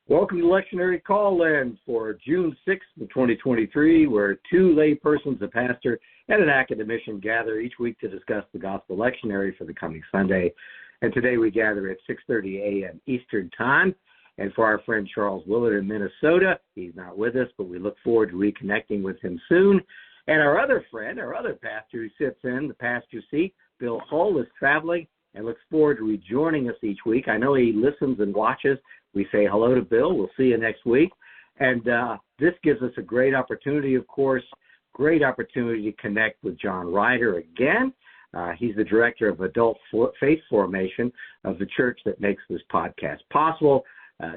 Welcome to Lectionary Call-In for June 6th of 2023, where two laypersons, a pastor and an academician, gather each week to discuss the Gospel Lectionary for the coming Sunday. And today we gather at 6:30 a.m. Eastern Time. And for our friend Charles Willard in Minnesota, he's not with us, but we look forward to reconnecting with him soon. And our other friend, our other pastor who sits in the pastor's seat, Bill Hull, is traveling and looks forward to rejoining us each week. I know he listens and watches. We say hello to Bill. We'll see you next week. And this gives us a great opportunity, of course, to connect with John Ryder again. He's the director of adult faith formation of the church that makes this podcast possible.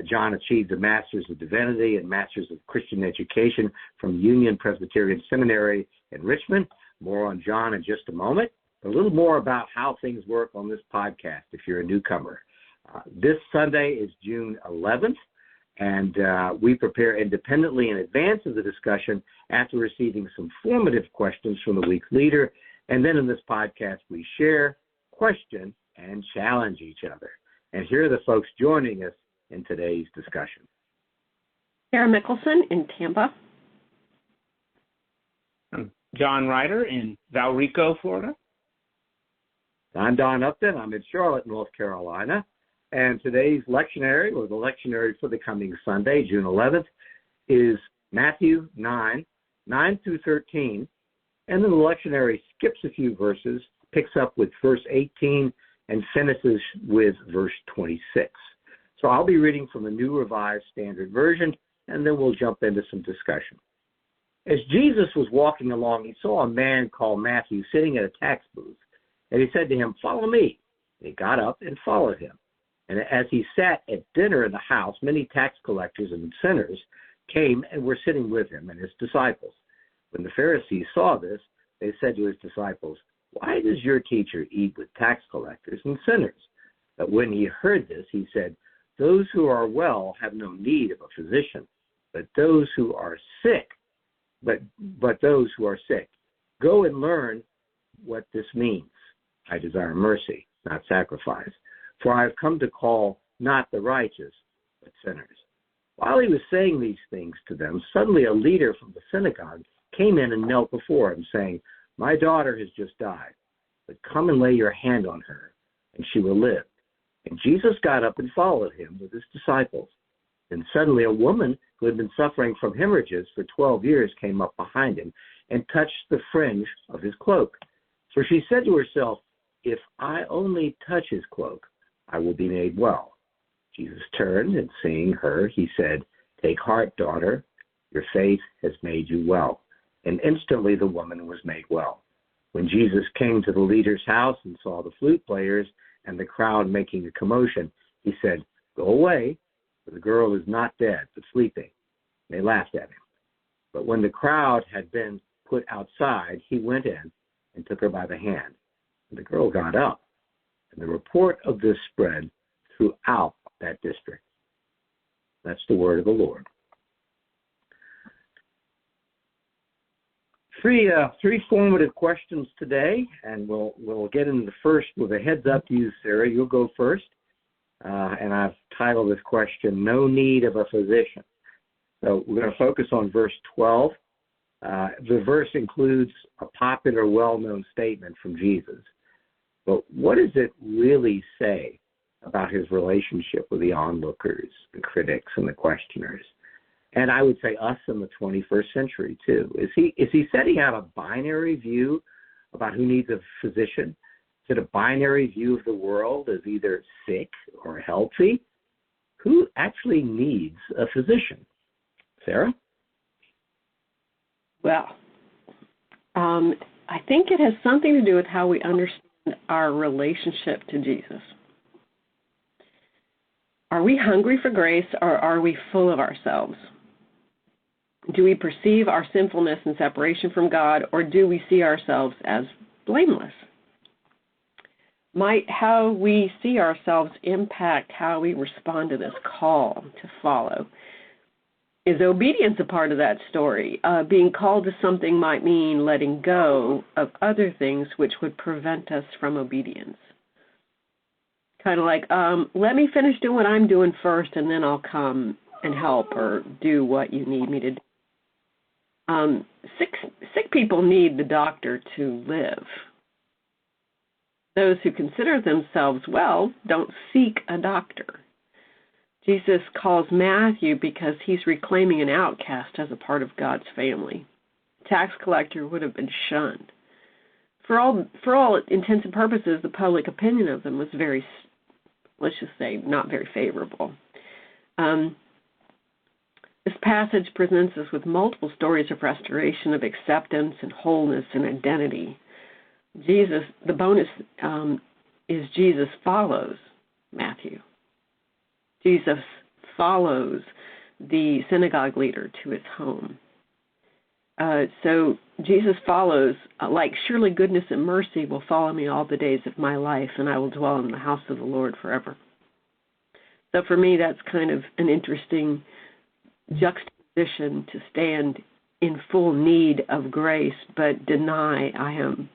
John achieved a Master's of Divinity and Master's of Christian Education from Union Presbyterian Seminary in Richmond. More on John in just a moment. A little more about how things work on this podcast if you're a newcomer. This Sunday is June 11th, and we prepare independently in advance of the discussion after receiving some formative questions from the week's leader. And then in this podcast, we share, question, and challenge each other. And here are the folks joining us in today's discussion. Sarah Mickelson in Tampa. I'm John Ryder in Valrico, Florida. I'm Don Upton. I'm in Charlotte, North Carolina. And today's lectionary, or the lectionary for the coming Sunday, June 11th, is Matthew 9 through 13. And then the lectionary skips a few verses, picks up with verse 18, and finishes with verse 26. So I'll be reading from the New Revised Standard Version, and then we'll jump into some discussion. As Jesus was walking along, he saw a man called Matthew sitting at a tax booth. And he said to him, "Follow me." He got up and followed him. And as he sat at dinner in the house, many tax collectors and sinners came and were sitting with him and his disciples. When the Pharisees saw this, they said to his disciples, "Why does your teacher eat with tax collectors and sinners?" But when he heard this, he said, "Those who are well have no need of a physician, but those who are sick, go and learn what this means. I desire mercy, not sacrifice. For I have come to call not the righteous, but sinners." While he was saying these things to them, suddenly a leader from the synagogue came in and knelt before him, saying, "My daughter has just died, but come and lay your hand on her, and she will live." And Jesus got up and followed him with his disciples. And suddenly a woman who had been suffering from hemorrhages for 12 years came up behind him and touched the fringe of his cloak. For she said to herself, "If I only touch his cloak, I will be made well." Jesus turned, and seeing her, he said, "Take heart, daughter, your faith has made you well." And instantly the woman was made well. When Jesus came to the leader's house and saw the flute players and the crowd making a commotion, he said, "Go away, for the girl is not dead, but sleeping." They laughed at him. But when the crowd had been put outside, he went in and took her by the hand. And the girl got up, and the report of this spread throughout that district. That's the word of the Lord. Three formative questions today, and we'll get into the first with a heads up to you, Sarah. You'll go first, and I've titled this question, "No Need of a Physician." So we're going to focus on verse 12. The verse includes a popular, well-known statement from Jesus. But what does it really say about his relationship with the onlookers, the critics, and the questioners? And I would say us in the 21st century, too. Is he setting out a binary view about who needs a physician? Is it a binary view of the world as either sick or healthy? Who actually needs a physician? Sarah? Well, I think it has something to do with how we understand our relationship to Jesus. Are we hungry for grace, or are we full of ourselves? Do we perceive our sinfulness and separation from God, or do we see ourselves as blameless? Might how we see ourselves impact how we respond to this call to follow? Is obedience a part of that story? Being called to something might mean letting go of other things which would prevent us from obedience. Kind of like, let me finish doing what I'm doing first, and then I'll come and help or do what you need me to do. Sick people need the doctor to live. Those who consider themselves well don't seek a doctor. Jesus calls Matthew because he's reclaiming an outcast as a part of God's family. Tax collector would have been shunned. For all intents and purposes, the public opinion of them was very, let's just say, not very favorable. This passage presents us with multiple stories of restoration, of acceptance and wholeness and identity. The bonus is Jesus follows Matthew. Jesus follows the synagogue leader to his home. So Jesus follows, like, surely goodness and mercy will follow me all the days of my life, and I will dwell in the house of the Lord forever. So for me, that's kind of an interesting juxtaposition to stand in full need of grace, but deny I am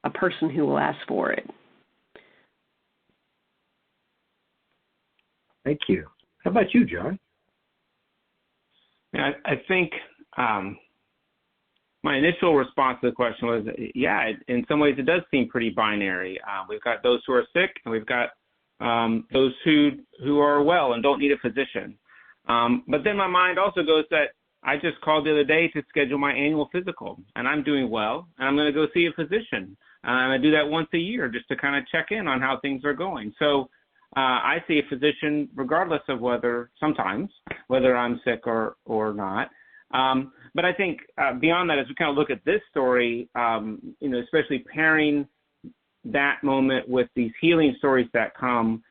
a person who will ask for it. Thank you. How about you, John? Yeah, I think my initial response to the question was, yeah, in some ways it does seem pretty binary. We've got those who are sick, and we've got those who are well and don't need a physician. But then my mind also goes that I just called the other day to schedule my annual physical, and I'm doing well, and I'm going to go see a physician. I do that once a year just to kind of check in on how things are going. So I see a physician regardless of whether I'm sick or not. But I think beyond that, as we kind of look at this story, especially pairing that moment with these healing stories that come,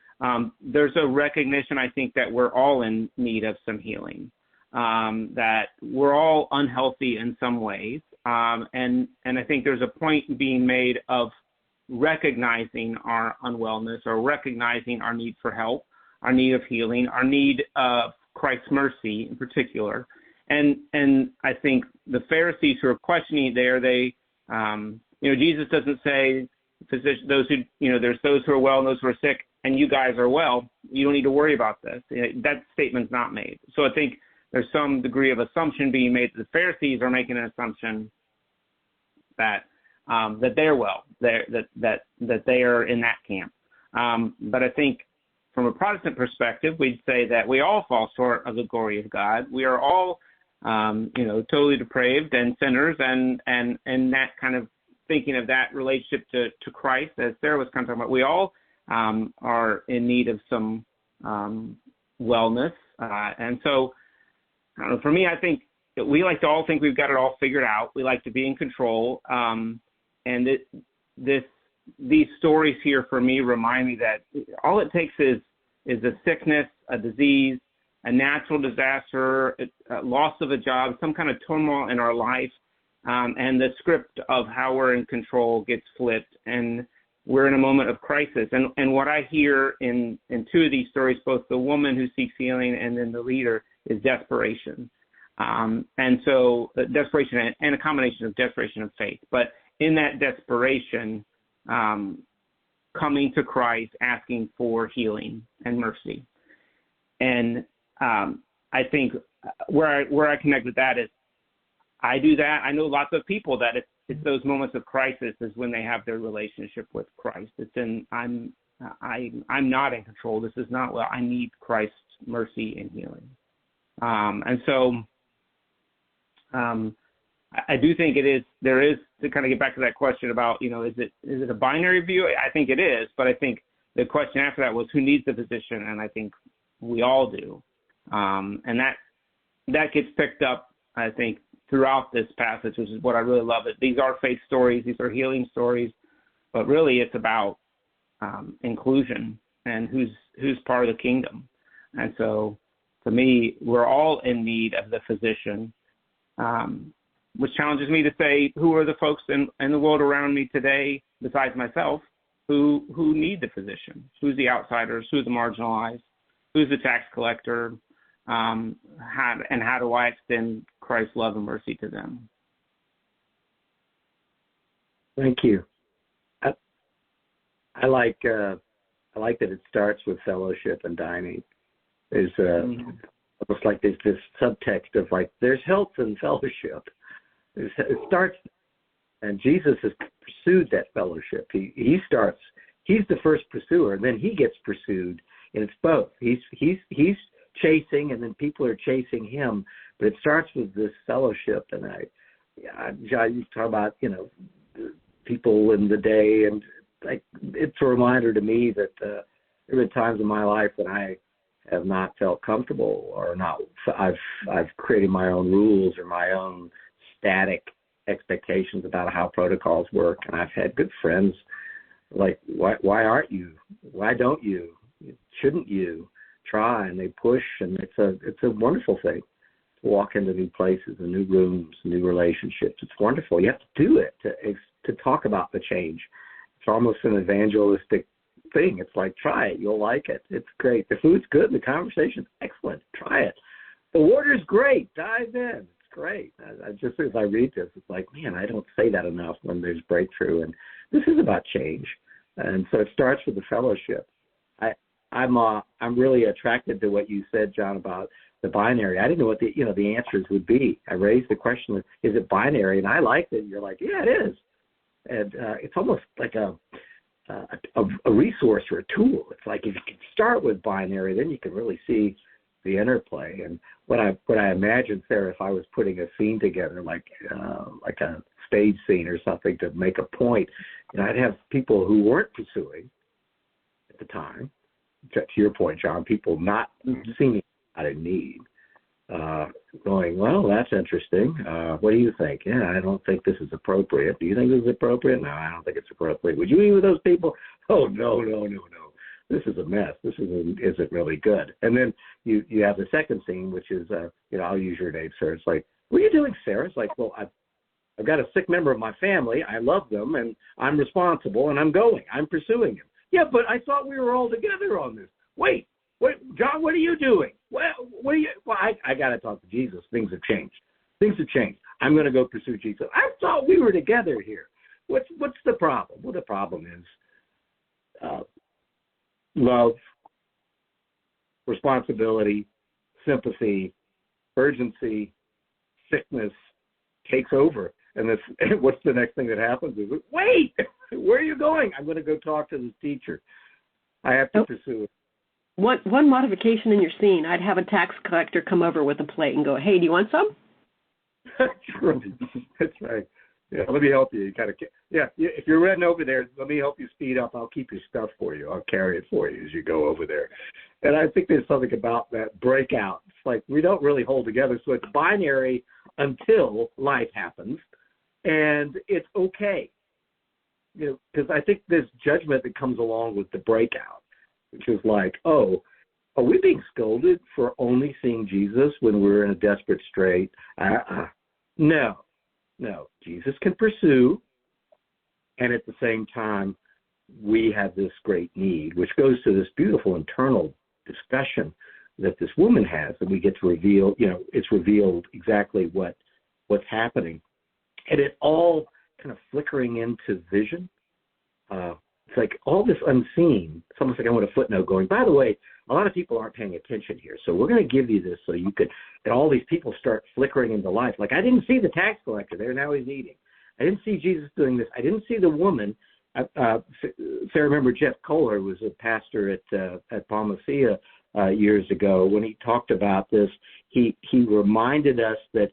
there's a recognition, I think, that we're all in need of some healing, that we're all unhealthy in some ways. And I think there's a point being made of recognizing our unwellness or recognizing our need for help, our need of healing, our need of Christ's mercy in particular. And I think the Pharisees who are questioning there, Jesus doesn't say, those who, there's those who are well and those who are sick, and you guys are well, you don't need to worry about this. That statement's not made. So I think there's some degree of assumption being made that the Pharisees are making an assumption that they're well, that they are in that camp. But I think from a Protestant perspective, we'd say that we all fall short of the glory of God. We are all, totally depraved and sinners, and that kind of thinking of that relationship to Christ, as Sarah was kind of talking about, we all are in need of some wellness. And so, I don't know, for me, I think we like to all think we've got it all figured out. We like to be in control. And these stories here for me remind me that all it takes is a sickness, a disease, a natural disaster, a loss of a job, some kind of turmoil in our life, and the script of how we're in control gets flipped, and we're in a moment of crisis. And what I hear in two of these stories, both the woman who seeks healing and then the leader, is desperation. And so desperation and a combination of desperation and faith. But in that desperation, coming to Christ, asking for healing and mercy. And I think where I connect with that is I do that. I know lots of people that it's those moments of crisis is when they have their relationship with Christ. I'm not in control. This is not well. I need Christ's mercy and healing. And so I do think there is to kind of get back to that question about, is it a binary view? I think it is, but I think the question after that was who needs the physician, and I think we all do. And that gets picked up, I think, throughout this passage, which is what I really love. These are faith stories, these are healing stories, but really it's about inclusion and who's part of the kingdom. And so, to me, we're all in need of the physician, which challenges me to say, who are the folks in the world around me today, besides myself, who need the physician? Who's the outsiders? Who's the marginalized? Who's the tax collector? How do I extend Christ's love and mercy to them? Thank you. I like that it starts with fellowship and dining. There's almost like there's this subtext of like there's health and fellowship. It starts, and Jesus has pursued that fellowship. He starts. He's the first pursuer, and then he gets pursued, and it's both. He's chasing, and then people are chasing him. But it starts with this fellowship, and John, you talk about people in the day, and like it's a reminder to me that there have been times in my life when I have not felt comfortable, or not. I've created my own rules or my own static expectations about how protocols work, and I've had good friends like, why aren't you? Why don't you? Shouldn't you try? And they push, and it's a wonderful thing to walk into new places and new rooms, new relationships. It's wonderful. You have to do it to talk about the change. It's almost an evangelistic thing. It's like, try it. You'll like it. It's great. The food's good. The conversation's excellent. Try it. The water's great. Dive in. It's great. I just, as I read this, it's like, man, I don't say that enough when there's breakthrough. And this is about change. And so it starts with the fellowship. I'm really attracted to what you said, John, about the binary. I didn't know what the answers would be. I raised the question, is it binary? And I liked it. You're like, yeah, it is. And it's almost like a resource or a tool. It's like if you can start with binary, then you can really see the interplay. And what I imagine, Sarah, if I was putting a scene together, like a stage scene or something to make a point, I'd have people who weren't pursuing at the time. To your point, John, people not seeing out of need, going, well, that's interesting. What do you think? Yeah, I don't think this is appropriate. Do you think this is appropriate? No, I don't think it's appropriate. Would you eat with those people? Oh, no. This is a mess. This isn't really good. And then you have the second scene, which is, I'll use your name, Sarah. It's like, what are you doing, Sarah? It's like, well, I've got a sick member of my family. I love them, and I'm responsible, and I'm pursuing him. Yeah, but I thought we were all together on this. Wait, John, what are you doing? Well, I got to talk to Jesus. Things have changed. I'm going to go pursue Jesus. I thought we were together here. What's the problem? Well, the problem is love, responsibility, sympathy, urgency, sickness takes over. And what's the next thing that happens is, wait, where are you going? I'm going to go talk to this teacher. I have to pursue it. One modification in your scene, I'd have a tax collector come over with a plate and go, hey, do you want some? That's right. Yeah, let me help you. If you're running over there, let me help you speed up. I'll keep your stuff for you. I'll carry it for you as you go over there. And I think there's something about that breakout. It's like we don't really hold together, so it's binary until life happens. And it's okay, because I think there's judgment that comes along with the breakout, which is like, oh, are we being scolded for only seeing Jesus when we're in a desperate strait? No. Jesus can pursue, and at the same time, we have this great need, which goes to this beautiful internal discussion that this woman has, and we get to reveal, it's revealed exactly what's happening. And it all kind of flickering into vision. It's like all this unseen. It's almost like I want a footnote going, by the way, a lot of people aren't paying attention here. So we're going to give you this so you could, and all these people start flickering into life. Like, I didn't see the tax collector there. Now he's eating. I didn't see Jesus doing this. I didn't see the woman. Sarah, remember Jeff Kohler was a pastor at Palmacia years ago. When he talked about this, he reminded us that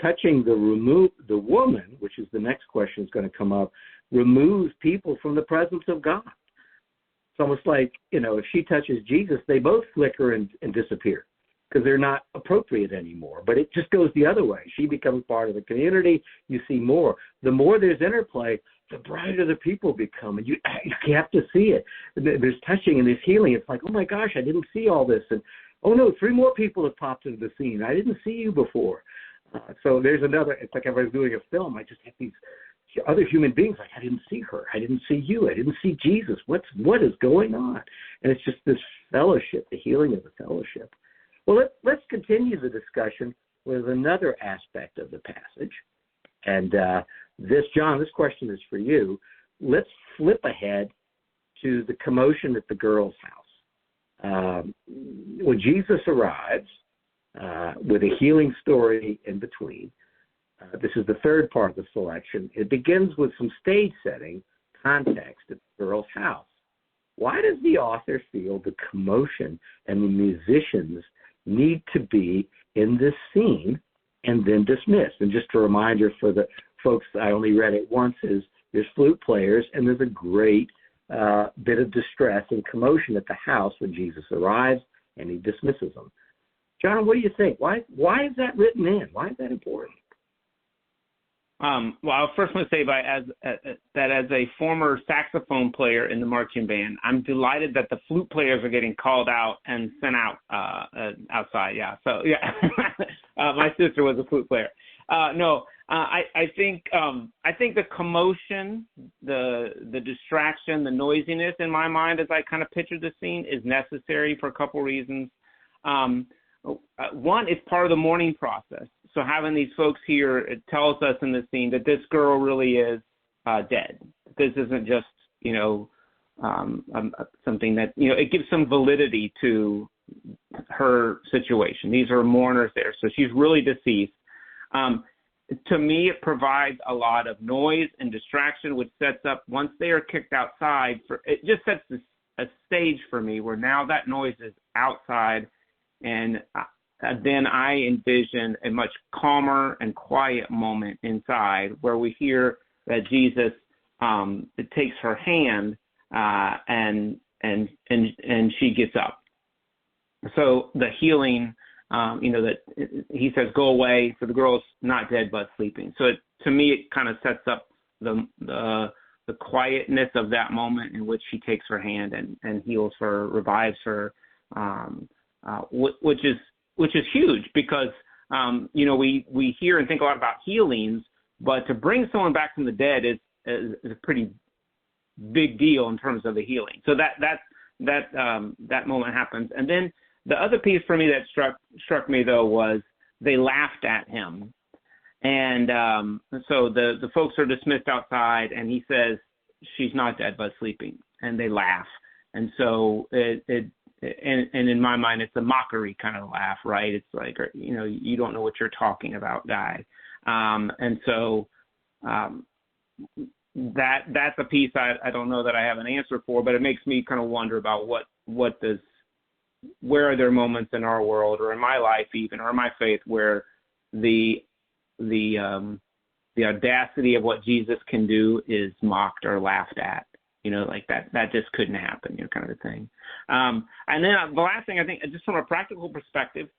touching the woman, which is the next question is going to come up, removes people from the presence of God. It's almost like, if she touches Jesus, they both flicker and disappear because they're not appropriate anymore. But it just goes the other way. She becomes part of the community. You see more. The more there's interplay, the brighter the people become. And you have to see it. There's touching and there's healing. It's like, oh, my gosh, I didn't see all this. And, oh, no, 3 more people have popped into the scene. I didn't see you before. So there's another, it's like if I was doing a film, I just have these other human beings, like, I didn't see her, I didn't see you, I didn't see Jesus. What is going on? And it's just this fellowship, the healing of the fellowship. Well, let's continue the discussion with another aspect of the passage. And John, this question is for you. Let's flip ahead to the commotion at the girl's house. when Jesus arrives with a healing story in between, this is the third part of the selection. It begins with some stage setting context at the girl's house. Why does the author feel the commotion and the musicians need to be in this scene and then dismissed? And just a reminder for the folks, I only read it once, is there's flute players and there's a great bit of distress and commotion at the house when Jesus arrives and he dismisses them. John, what do you think? Why is that written in? Why is that important? Well, I first want to say that as a former saxophone player in the marching band, I'm delighted that the flute players are getting called out and sent out outside. Yeah. So yeah, my sister was a flute player. I think the commotion, the distraction, the noisiness in my mind as I kind of picture the scene is necessary for a couple reasons. One, it's part of the mourning process. So having these folks here, it tells us in the scene that this girl really is dead. This isn't just, something that, it gives some validity to her situation. These are mourners there. So she's really deceased. To me, it provides a lot of noise and distraction, which sets up, once they are kicked outside, it just sets a stage for me where now that noise is outside, and then I envision a much calmer and quiet moment inside where we hear that Jesus takes her hand and she gets up. So the healing, that he says, go away, for the girl's not dead but sleeping. So to me, it kind of sets up the quietness of that moment in which he takes her hand and heals her, revives her, which is huge because, we hear and think a lot about healings, but to bring someone back from the dead is a pretty big deal in terms of the healing. So that moment happens. And then the other piece for me that struck me, though, was they laughed at him. And so the folks are dismissed outside, and he says, she's not dead but sleeping. And they laugh. And so and in my mind, it's a mockery kind of laugh, right? It's like, you don't know what you're talking about, guy. And so that's a piece I don't know that I have an answer for, but it makes me kind of wonder about where are there moments in our world or in my life even, or in my faith, where the audacity of what Jesus can do is mocked or laughed at. Like that just couldn't happen, kind of a thing. And then the last thing, I think, just from a practical perspective,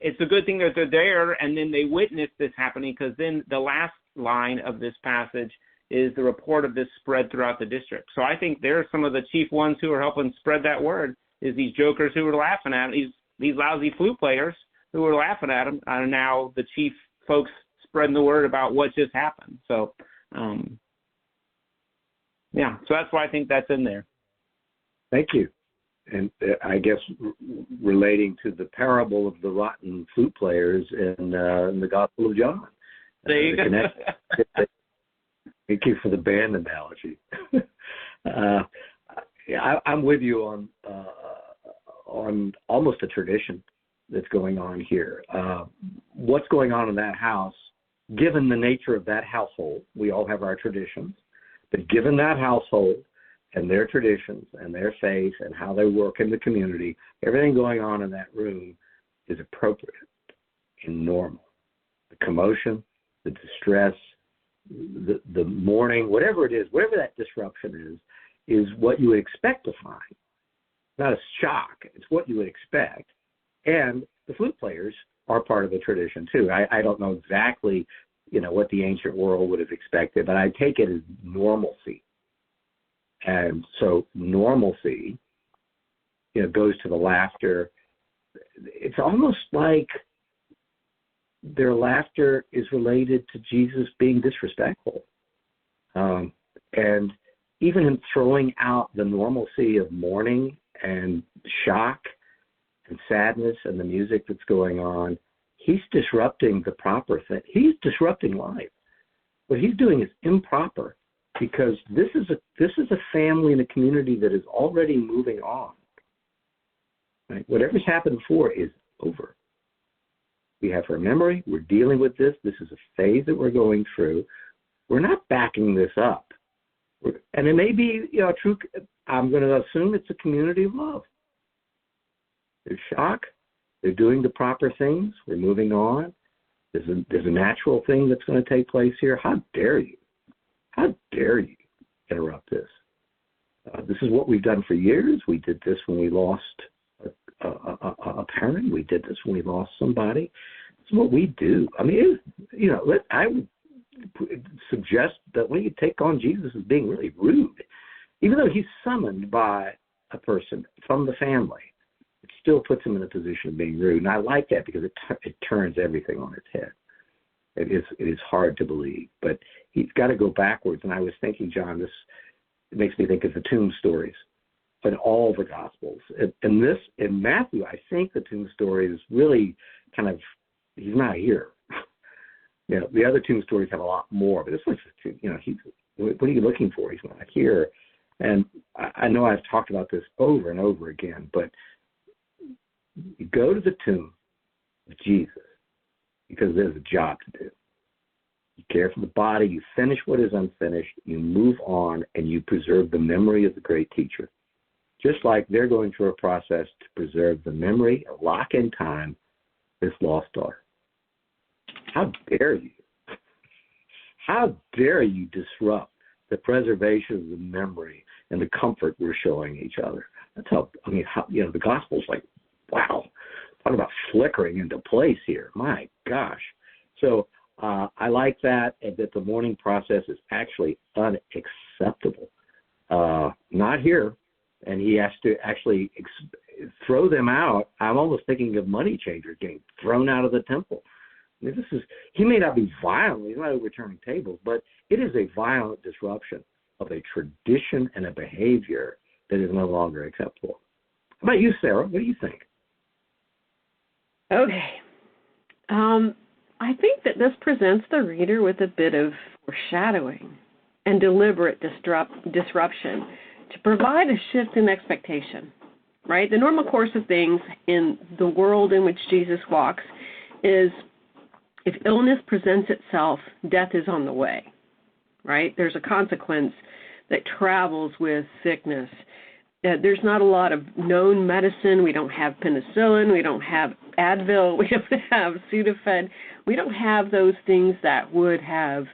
it's a good thing that they're there and then they witness this happening, because then the last line of this passage is the report of this spread throughout the district. So I think they're some of the chief ones who are helping spread that word, is these jokers who were laughing at him, these lousy flute players who were laughing at him are now the chief folks spreading the word about what just happened. So, so that's why I think that's in there. Thank you. And I guess relating to the parable of the rotten flute players in the Gospel of John. There you go. Thank you for the band analogy. I'm with you on almost a tradition that's going on here. What's going on in that house, given the nature of that household, we all have our traditions, but given that household and their traditions and their faith and how they work in the community, everything going on in that room is appropriate and normal. The commotion, the distress, the mourning, whatever it is, whatever that disruption is what you would expect to find. Not a shock, it's what you would expect. And the flute players are part of the tradition too. I don't know exactly, what the ancient world would have expected, but I take it as normalcy. And so normalcy, goes to the laughter. It's almost like their laughter is related to Jesus being disrespectful. And even in throwing out the normalcy of mourning and shock and sadness and the music that's going on, he's disrupting the proper thing. He's disrupting life. What he's doing is improper, because this is a family and a community that is already moving on. Right? Whatever's happened before is over. We have our memory. We're dealing with this. This is a phase that we're going through. We're not backing this up. And it may be, true. I'm going to assume it's a community of love. There's shock. They're doing the proper things. We're moving on. There's a natural thing that's going to take place here. How dare you? How dare you interrupt this? This is what we've done for years. We did this when we lost a parent. We did this when we lost somebody. It's what we do. I mean, I would suggest that when you take on Jesus as being really rude, even though he's summoned by a person from the family, it still puts him in a position of being rude. And I like that because it turns everything on its head. It is hard to believe, but he's got to go backwards. And I was thinking, John, this makes me think of the tomb stories in all the Gospels. And this, in Matthew, I think the tomb story is really kind of, he's not here. The other tomb stories have a lot more, but this one's, what are you looking for? He's not here. And I know I've talked about this over and over again, but you go to the tomb of Jesus because there's a job to do. You care for the body, you finish what is unfinished, you move on, and you preserve the memory of the great teacher. Just like they're going through a process to preserve the memory, lock in time, this lost daughter. How dare you? How dare you disrupt the preservation of the memory and the comfort we're showing each other? That's the gospel's like, wow, talk about flickering into place here. My gosh. So I like that, and that the mourning process is actually unacceptable. Not here. And he has to actually throw them out. I'm almost thinking of money changers getting thrown out of the temple. I mean, he may not be violent, he's not overturning tables, but it is a violent disruption of a tradition and a behavior that is no longer acceptable. How about you, Sarah? What do you think? Okay. I think that this presents the reader with a bit of foreshadowing and deliberate disruption to provide a shift in expectation, right? The normal course of things in the world in which Jesus walks is if illness presents itself, death is on the way, right? There's a consequence that travels with sickness. There's not a lot of known medicine. We don't have penicillin. We don't have Advil. We don't have Sudafed. We don't have those things that would have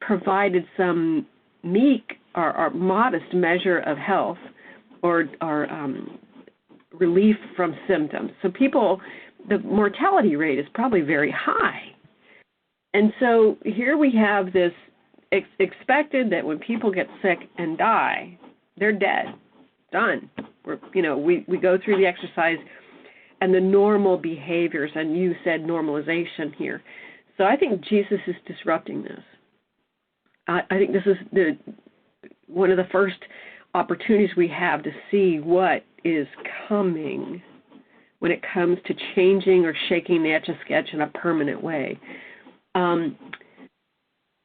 provided some meek or modest measure of health or relief from symptoms. So the mortality rate is probably very high. And so here we have this expected that when people get sick and die, they're dead. Done. We go through the exercise and the normal behaviors, and you said normalization here. So I think Jesus is disrupting this. I think this is one of the first opportunities we have to see what is coming when it comes to changing or shaking the Etch-a-Sketch in a permanent way.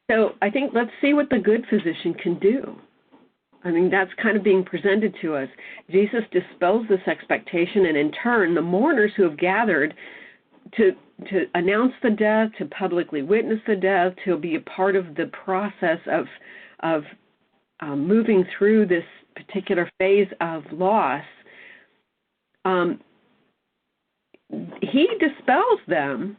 So I think let's see what the good physician can do. I mean, that's kind of being presented to us. Jesus dispels this expectation, and in turn, the mourners who have gathered to announce the death, to publicly witness the death, to be a part of the process of moving through this particular phase of loss, he dispels them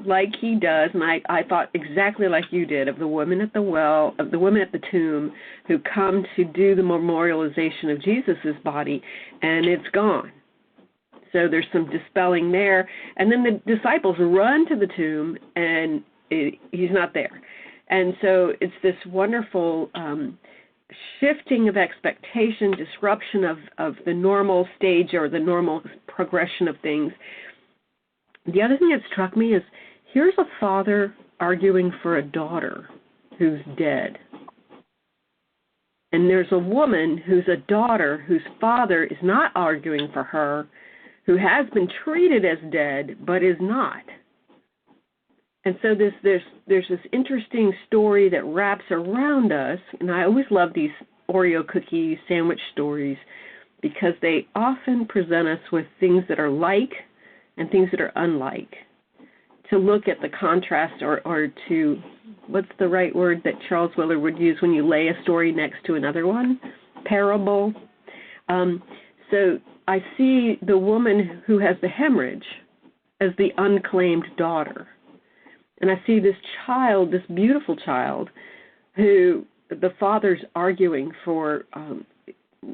like he does, and I thought exactly like you did, of the women at the well, of the women at the tomb who come to do the memorialization of Jesus' body, and it's gone. So there's some dispelling there. And then the disciples run to the tomb, and he's not there. And so it's this wonderful shifting of expectation, disruption of the normal stage or the normal progression of things. The other thing that struck me is here's a father arguing for a daughter who's dead. And there's a woman who's a daughter whose father is not arguing for her, who has been treated as dead but is not. And so there's this interesting story that wraps around us, and I always love these Oreo cookie sandwich stories because they often present us with things that are like and things that are unlike. To look at the contrast or to, what's the right word that Charles Willard would use when you lay a story next to another one? Parable. So I see the woman who has the hemorrhage as the unclaimed daughter. And I see this child, this beautiful child, who the father's arguing for,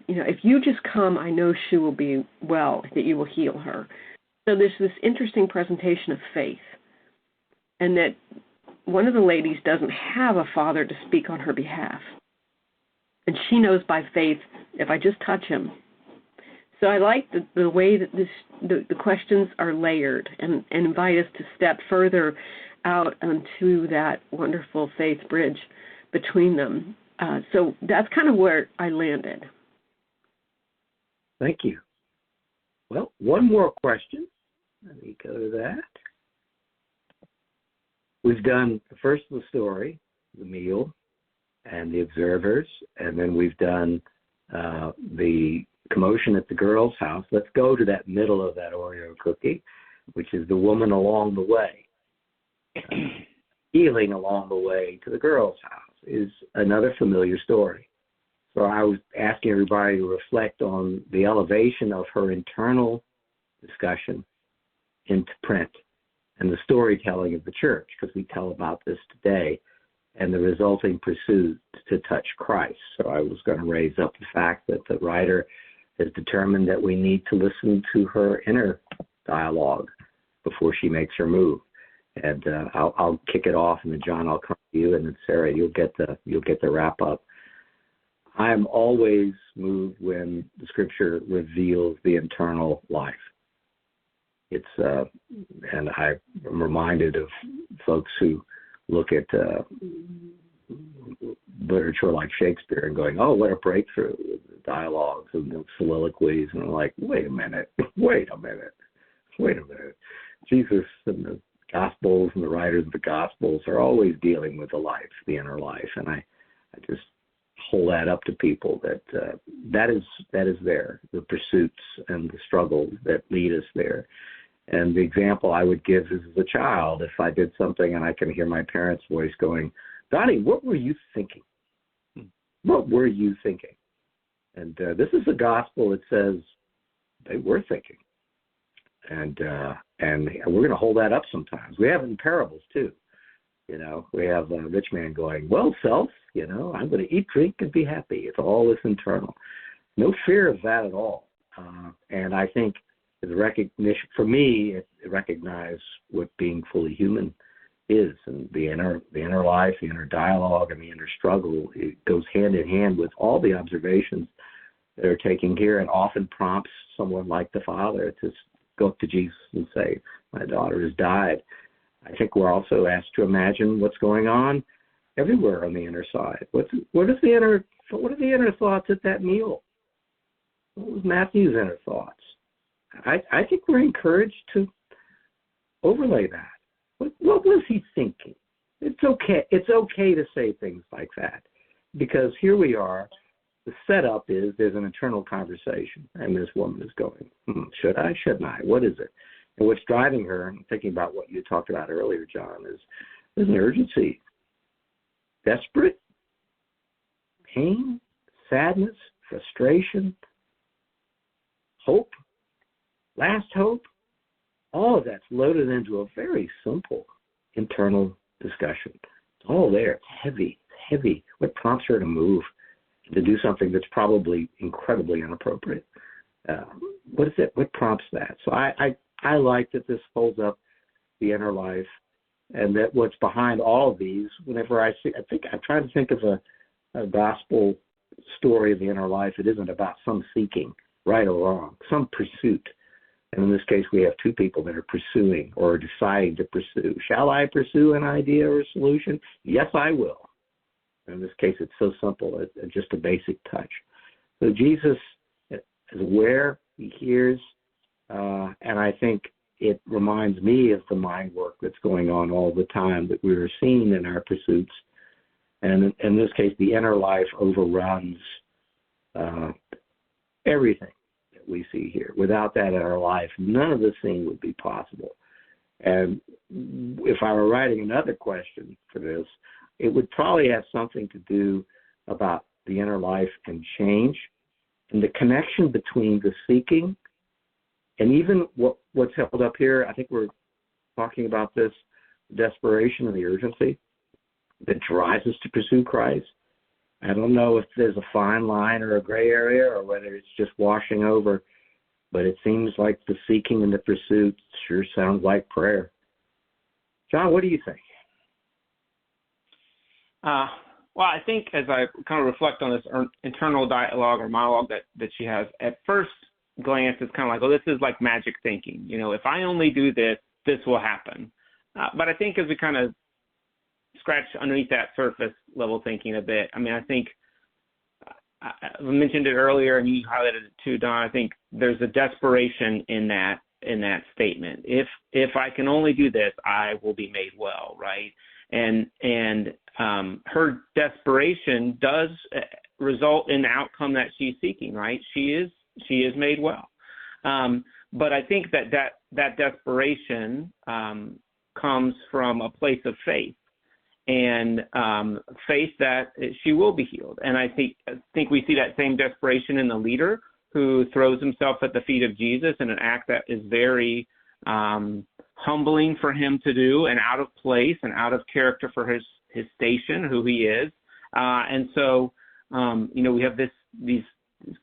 if you just come, I know she will be well, that you will heal her. So there's this interesting presentation of faith. And that one of the ladies doesn't have a father to speak on her behalf. And she knows by faith, if I just touch him. So I like the way that the questions are layered and invite us to step further out onto that wonderful faith bridge between them. So that's kind of where I landed. Thank you. Well, one more question. Let me go to that. We've done first the story, the meal, and the observers, and then we've done the commotion at the girl's house. Let's go to that middle of that Oreo cookie, which is the woman along the way. Healing along the way to the girl's house is another familiar story. So I was asking everybody to reflect on the elevation of her internal discussion into print and the storytelling of the church, because we tell about this today, and the resulting pursuit to touch Christ. So I was going to raise up the fact that the writer has determined that we need to listen to her inner dialogue before she makes her move. And I'll kick it off, and then John, I'll come to you, and then Sarah, you'll get the wrap up. I'm always moved when the Scripture reveals the internal life. It's and I'm reminded of folks who look at literature like Shakespeare and going, "Oh, what a breakthrough!" Dialogues and the soliloquies, and I'm like, "Wait a minute! Jesus and the Gospels and the writers of the Gospels are always dealing with the life, the inner life, and I just hold that up to people that that is there, the pursuits and the struggles that lead us there. And the example I would give is as a child, if I did something and I can hear my parents' voice going, "Donnie, what were you thinking? What were you thinking?" And this is a gospel that says they were thinking. And we're going to hold that up sometimes. We have it in parables too. We have a rich man going, "Well, self, I'm going to eat, drink, and be happy." It's all this internal. No fear of that at all. And I think the recognition, for me, it recognized what being fully human is, and the inner life, the inner dialogue, and the inner struggle. It goes hand in hand with all the observations that are taken here, and often prompts someone like the father to go up to Jesus and say, "My daughter has died." I think we're also asked to imagine what's going on everywhere on the inner side. What are the inner thoughts at that meal? What was Matthew's inner thoughts? I think we're encouraged to overlay that. What was he thinking? It's okay. It's okay to say things like that, because here we are. The setup is there's an internal conversation, and this woman is going, should I, shouldn't I? What is it? And what's driving her, and thinking about what you talked about earlier, John, is there's an urgency, desperate, pain, sadness, frustration, hope, last hope. All of that's loaded into a very simple internal discussion. It's all there. It's heavy. What prompts her to move, to do something that's probably incredibly inappropriate? What is it? What prompts that? So I like that this holds up the inner life, and that what's behind all of these, whenever I try to think of a gospel story of the inner life. It isn't about some seeking, right or wrong, some pursuit. And in this case, we have two people that are pursuing or deciding to pursue. Shall I pursue an idea or a solution? Yes, I will. In this case, it's so simple, it's just a basic touch. So Jesus is aware, he hears, and I think it reminds me of the mind work that's going on all the time that we are seeing in our pursuits. And in this case, the inner life overruns everything that we see here. Without that in our life, none of this scene would be possible. And if I were writing another question for this, it would probably have something to do about the inner life and change and the connection between the seeking and even what's held up here. I think we're talking about this desperation and the urgency that drives us to pursue Christ. I don't know if there's a fine line or a gray area or whether it's just washing over, but it seems like the seeking and the pursuit sure sounds like prayer. John, what do you think? Well, I think as I kind of reflect on this internal dialogue or monologue that she has, at first glance, it's kind of like, oh, this is like magic thinking. You know, if I only do this, this will happen. But I think as we kind of scratch underneath that surface level thinking a bit, I mean, I think I mentioned it earlier and you highlighted it too, Don. I think there's a desperation in that statement. If I can only do this, I will be made well, right? And her desperation does result in the outcome that she's seeking, right? She is made well. But I think that desperation comes from a place of faith, and faith that she will be healed. And I think we see that same desperation in the leader who throws himself at the feet of Jesus in an act that is very humbling for him to do and out of place and out of character for his station, who he is. And so, we have these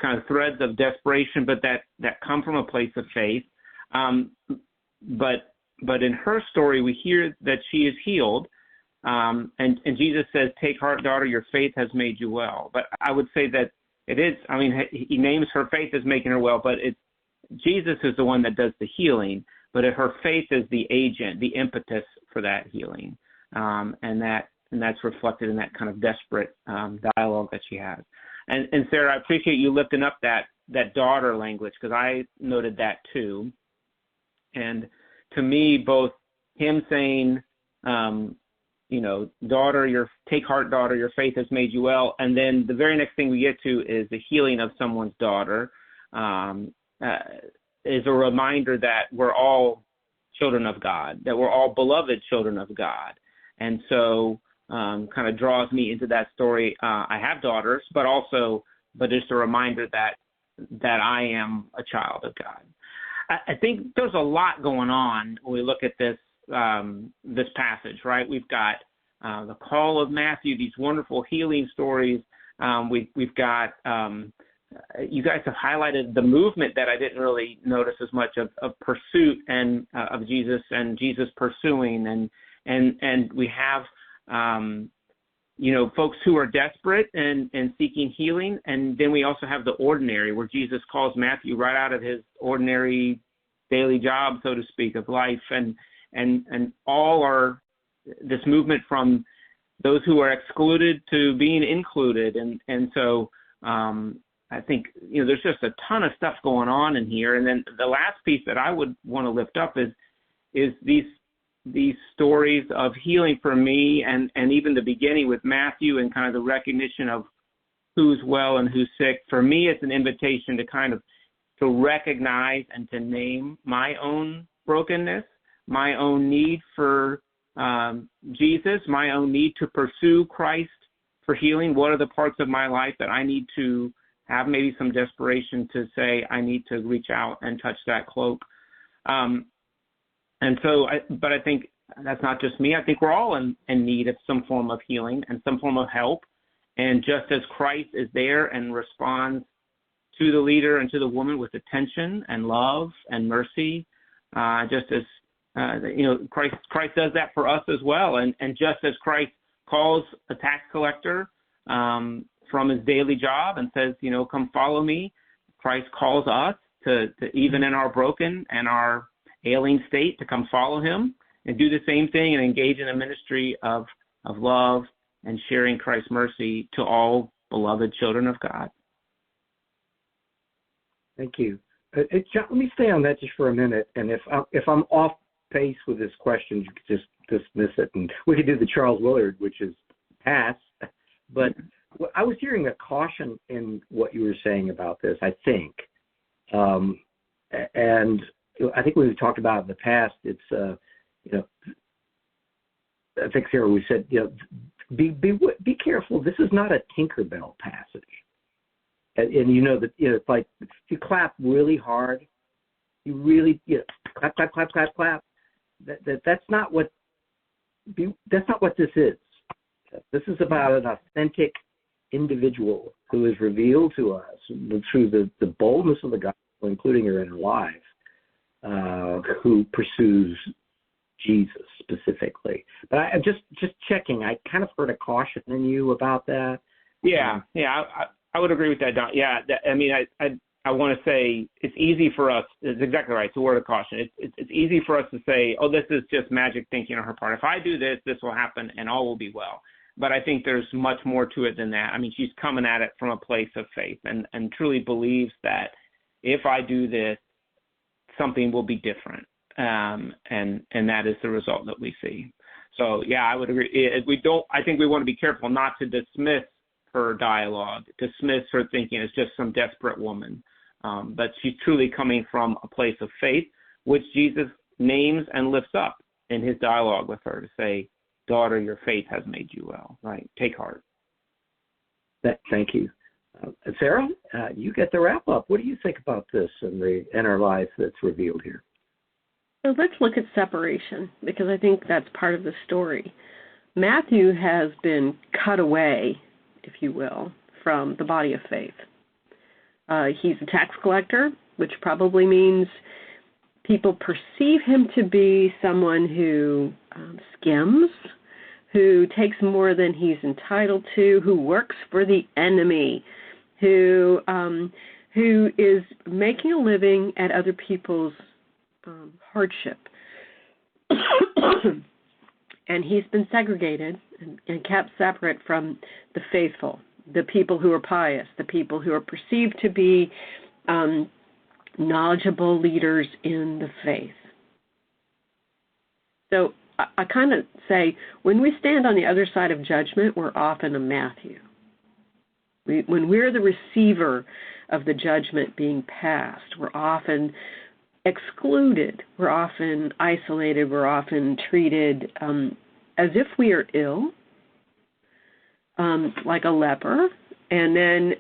kind of threads of desperation, but that come from a place of faith. But in her story, we hear that she is healed. And Jesus says, "Take heart, daughter, your faith has made you well." But I would say that it is, I mean, he names her faith as making her well, but Jesus is the one that does the healing, but her faith is the agent, the impetus for that healing. And that's reflected in that kind of desperate dialogue that she has. And Sarah, I appreciate you lifting up that daughter language, because I noted that too. And to me, both him saying, daughter, take heart, daughter, your faith has made you well. And then the very next thing we get to is the healing of someone's daughter, is a reminder that we're all children of God, that we're all beloved children of God. And so kind of draws me into that story. I have daughters, but just a reminder that I am a child of God. I think there's a lot going on when we look at this passage, right? We've got the call of Matthew, these wonderful healing stories. We've got you guys have highlighted the movement that I didn't really notice as much of pursuit and of Jesus and Jesus pursuing, and we have folks who are desperate and seeking healing, and then we also have the ordinary, where Jesus calls Matthew right out of his ordinary daily job, so to speak, of life, and all are this movement from those who are excluded to being included, and so I think there's just a ton of stuff going on in here. And then the last piece that I would want to lift up is these stories of healing for me, and even the beginning with Matthew and kind of the recognition of who's well and who's sick. For me, it's an invitation to kind of to recognize and to name my own brokenness, my own need for Jesus, my own need to pursue Christ for healing. What are the parts of my life that I need to have maybe some desperation to say I need to reach out and touch that cloak? But I think that's not just me. I think we're all in need of some form of healing and some form of help. And just as Christ is there and responds to the leader and to the woman with attention and love and mercy, just as Christ does that for us as well. And just as Christ calls a tax collector from his daily job and says, come follow me, Christ calls us to even in our broken and our ailing state, to come follow him and do the same thing and engage in a ministry of love and sharing Christ's mercy to all beloved children of God. Thank you. John, let me stay on that just for a minute. And if I'm off pace with this question, you could just dismiss it. And we could do the Charles Willard, which is pass. But I was hearing a caution in what you were saying about this, I think. And I think we've talked about in the past. It's I think Sarah, we said be careful. This is not a Tinkerbell passage, and that it's like if you clap really hard, you really clap. That's not what this is. This is about an authentic individual who is revealed to us through the boldness of the gospel, including her inner life, who pursues Jesus specifically. But I'm just checking. I kind of heard a caution in you about that. Yeah, I would agree with that, Don. Yeah, I want to say it's easy for us. It's exactly right. It's a word of caution. It's easy for us to say, oh, this is just magic thinking on her part. If I do this, this will happen and all will be well. But I think there's much more to it than that. I mean, she's coming at it from a place of faith and truly believes that if I do this, something will be different. And that is the result that we see. So, yeah, I would agree. I think we want to be careful not to dismiss her dialogue, dismiss her thinking as just some desperate woman. But she's truly coming from a place of faith, which Jesus names and lifts up in his dialogue with her to say, daughter, your faith has made you well, right? Take heart. Thank you. Sarah, you get the wrap up. What do you think about this and the inner life that's revealed here? So let's look at separation, because I think that's part of the story. Matthew has been cut away, if you will, from the body of faith. He's a tax collector, which probably means people perceive him to be someone who skims, who takes more than he's entitled to, who works for the enemy, who is making a living at other people's hardship. And he's been segregated and kept separate from the faithful, the people who are pious, the people who are perceived to be knowledgeable leaders in the faith. So I kind of say, when we stand on the other side of judgment, we're often a Matthew. When we're the receiver of the judgment being passed, we're often excluded, we're often isolated, we're often treated as if we are ill, like a leper. And then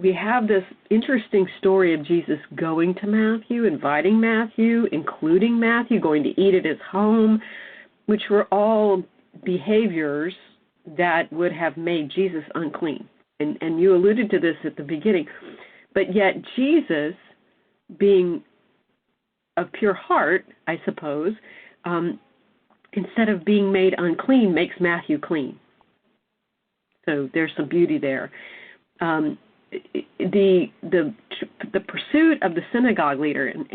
we have this interesting story of Jesus going to Matthew, inviting Matthew, including Matthew, going to eat at his home, which were all behaviors that would have made Jesus unclean. And you alluded to this at the beginning. But yet Jesus, being of pure heart, I suppose, instead of being made unclean, makes Matthew clean. So there's some beauty there. The pursuit of the synagogue leader, and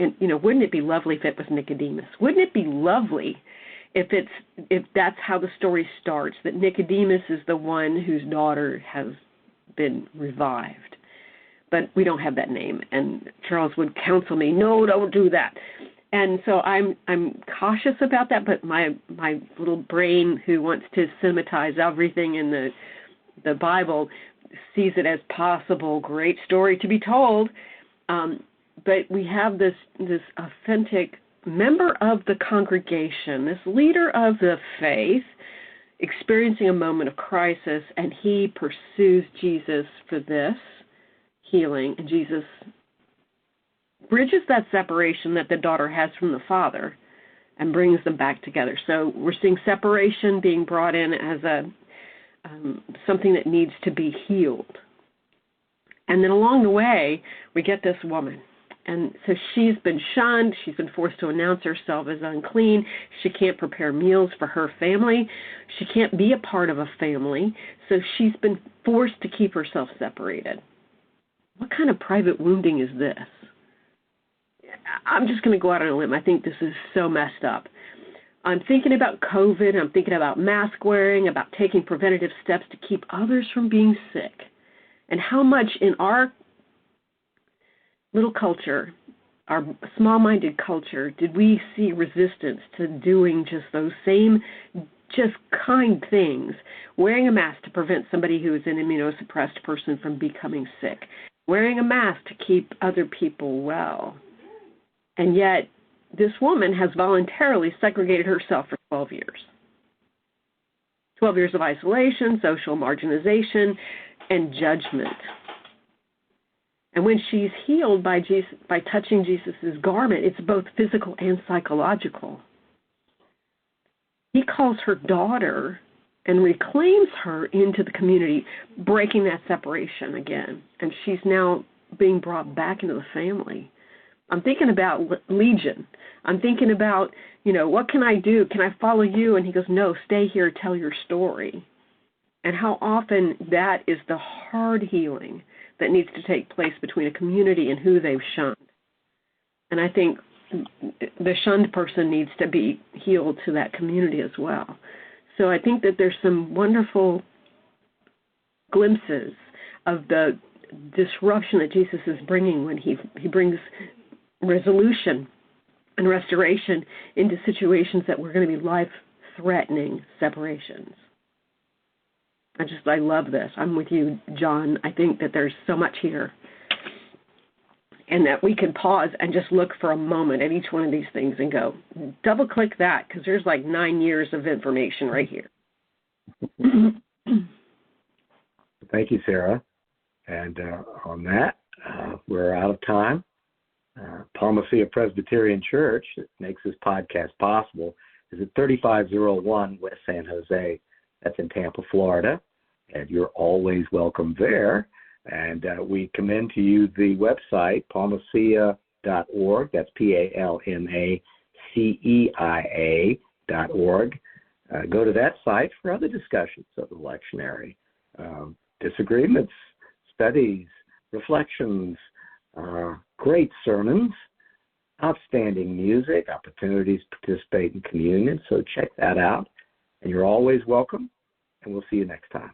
wouldn't it be lovely if it was Nicodemus? Wouldn't it be lovely if that's how the story starts, that Nicodemus is the one whose daughter has been revived? But we don't have that name, and Charles would counsel me, no, don't do that. And so I'm cautious about that, but my little brain, who wants to cinematize everything in the Bible, sees it as possible, great story to be told. But we have this authentic member of the congregation, this leader of the faith, experiencing a moment of crisis, and he pursues Jesus for this healing, and Jesus bridges that separation that the daughter has from the father and brings them back together. So we're seeing separation being brought in as something that needs to be healed. And then along the way, we get this woman. And so she's been shunned. She's been forced to announce herself as unclean. She can't prepare meals for her family. She can't be a part of a family. So she's been forced to keep herself separated. What kind of private wounding is this? I'm just going to go out on a limb. I think this is so messed up. I'm thinking about COVID. I'm thinking about mask wearing, about taking preventative steps to keep others from being sick. And how much in our little culture, our small-minded culture, did we see resistance to doing just those same just kind things, wearing a mask to prevent somebody who is an immunosuppressed person from becoming sick, wearing a mask to keep other people well. And yet, this woman has voluntarily segregated herself for 12 years. 12 years of isolation, social marginalization, and judgment. And when she's healed by touching Jesus' garment, it's both physical and psychological. He calls her daughter and reclaims her into the community, breaking that separation again. And she's now being brought back into the family. I'm thinking about Legion. I'm thinking about, what can I do? Can I follow you? And he goes, no, stay here, tell your story. And how often that is the hard healing that needs to take place between a community and who they've shunned. And I think the shunned person needs to be healed to that community as well. So I think that there's some wonderful glimpses of the disruption that Jesus is bringing when he brings resolution and restoration into situations that were going to be life-threatening separations. I love this. I'm with you, John. I think that there's so much here, and that we can pause and just look for a moment at each one of these things and go, double-click that, because there's like 9 years of information right here. Thank you, Sarah. And on that, we're out of time. Palmacia Presbyterian Church, that makes this podcast possible, is at 3501 West San Jose. That's in Tampa, Florida. And you're always welcome there. And we commend to you the website, palmacia.org. That's PALMACEIA.org. Go to that site for other discussions of the lectionary, disagreements, studies, reflections, great sermons, outstanding music, opportunities to participate in communion. So check that out. And you're always welcome, and we'll see you next time.